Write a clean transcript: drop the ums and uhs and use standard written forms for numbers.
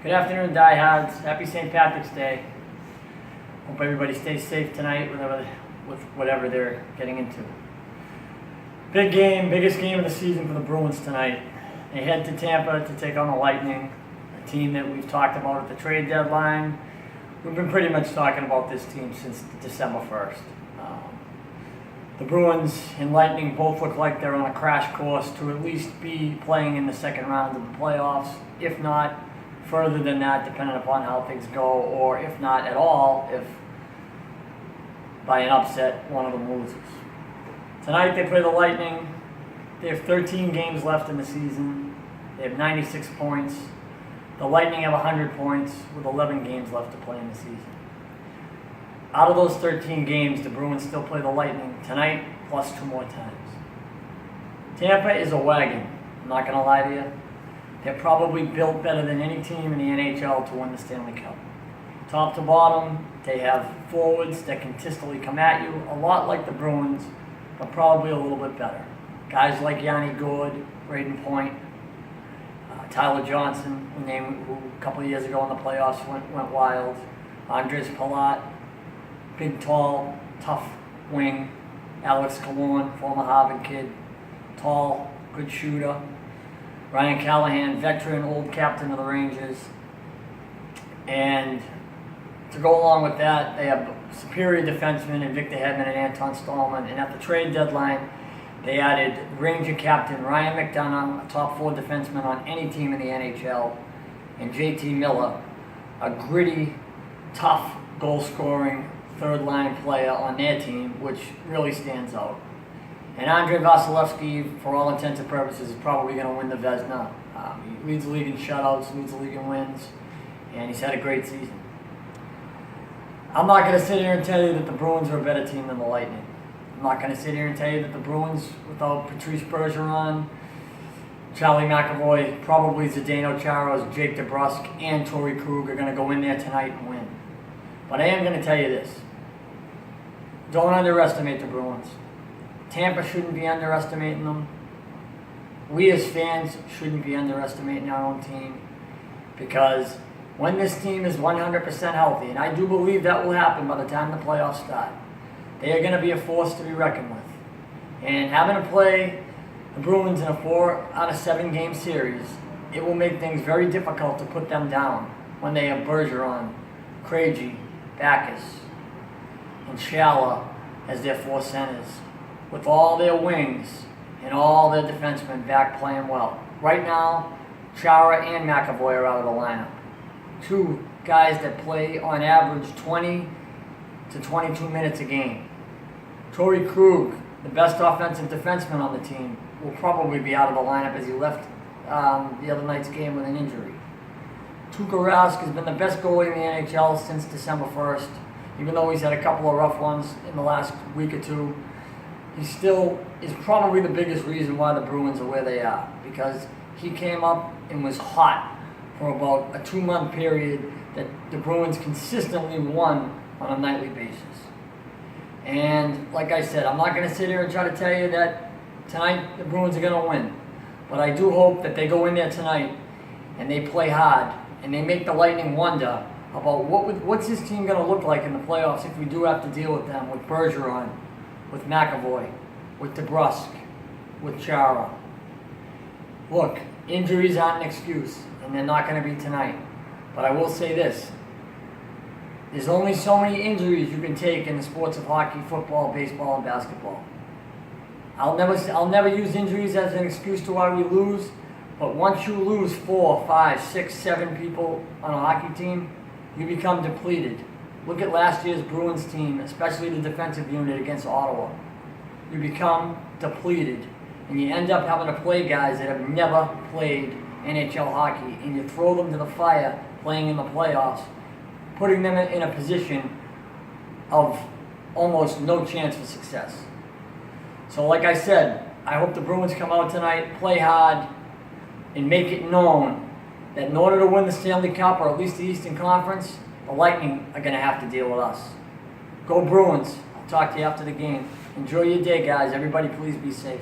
Good afternoon, diehards. Happy St. Patrick's Day. Hope everybody stays safe tonight with whatever they're getting into. Big game, biggest game of the season for the Bruins tonight. They head to Tampa to take on the Lightning, a team that we've talked about at the trade deadline. We've been pretty much talking about this team since December 1st. The Bruins and Lightning both look like they're on a crash course to at least be playing in the second round of the playoffs, if not further than that, depending upon how things go, or if not at all, if by an upset one of them loses. Tonight they play the Lightning. They have 13 games left in the season. They have 96 points. The Lightning have 100 points with 11 games left to play in the season. Out of those 13 games, the Bruins still play the Lightning tonight, plus 2 more times. Tampa is a wagon, I'm not going to lie to you. They're probably built better than any team in the NHL to win the Stanley Cup. Top to bottom, they have forwards that consistently come at you, a lot like the Bruins, but probably a little bit better. Guys like Yanni Gourde, Braden Point, Tyler Johnson, who a couple of years ago in the playoffs went wild, Andres Palat, big, tall, tough wing. Alex Killorn, former Harvard kid, tall, good shooter. Ryan Callahan, veteran, old captain of the Rangers. And to go along with that, they have superior defensemen in Victor Hedman and Anton Stallman. And at the trade deadline, they added Ranger captain Ryan McDonough, a top 4 defenseman on any team in the NHL, and JT Miller, a gritty, tough, goal-scoring, third-line player on their team, which really stands out. And Andrei Vasilevsky, for all intents and purposes, is probably going to win the Vezina. He leads the league in shutouts, leads the league in wins, and he's had a great season. I'm not going to sit here and tell you that the Bruins are a better team than the Lightning. I'm not going to sit here and tell you that the Bruins, without Patrice Bergeron, Charlie McAvoy, probably Zdeno Chara's, Jake DeBrusk, and Torrey Krug are going to go in there tonight and win. But I am going to tell you this. Don't underestimate the Bruins. Tampa shouldn't be underestimating them. We as fans shouldn't be underestimating our own team, because when this team is 100% healthy, and I do believe that will happen by the time the playoffs start, they are going to be a force to be reckoned with. And having to play the Bruins in a 4 out of 7 game series, it will make things very difficult to put them down when they have Bergeron, Krejci, Backus, and Shala as their 4 centers, with all their wings and all their defensemen back playing well. Right now, Chara and McAvoy are out of the lineup. 2 guys that play on average 20 to 22 minutes a game. Torrey Krug, the best offensive defenseman on the team, will probably be out of the lineup as he left the other night's game with an injury. Tuukka Rask has been the best goalie in the NHL since December 1st. Even though he's had a couple of rough ones in the last week or two, he still is probably the biggest reason why the Bruins are where they are, because he came up and was hot for about a 2-month period that the Bruins consistently won on a nightly basis. And like I said, I'm not going to sit here and try to tell you that tonight the Bruins are going to win, but I do hope that they go in there tonight and they play hard and they make the Lightning wonder about what's this team going to look like in the playoffs if we do have to deal with them, with Bergeron, with McAvoy, with DeBrusk, with Chara. Look, injuries aren't an excuse, and they're not going to be tonight. But I will say this. There's only so many injuries you can take in the sports of hockey, football, baseball, and basketball. I'll never use injuries as an excuse to why we lose, but once you lose 4, 5, 6, 7 people on a hockey team, you become depleted. Look at last year's Bruins team, especially the defensive unit against Ottawa. You become depleted, and you end up having to play guys that have never played NHL hockey, and you throw them to the fire playing in the playoffs, putting them in a position of almost no chance for success. So like I said, I hope the Bruins come out tonight, play hard, and make it known that in order to win the Stanley Cup, or at least the Eastern Conference, the Lightning are going to have to deal with us. Go Bruins. I'll talk to you after the game. Enjoy your day, guys. Everybody please be safe.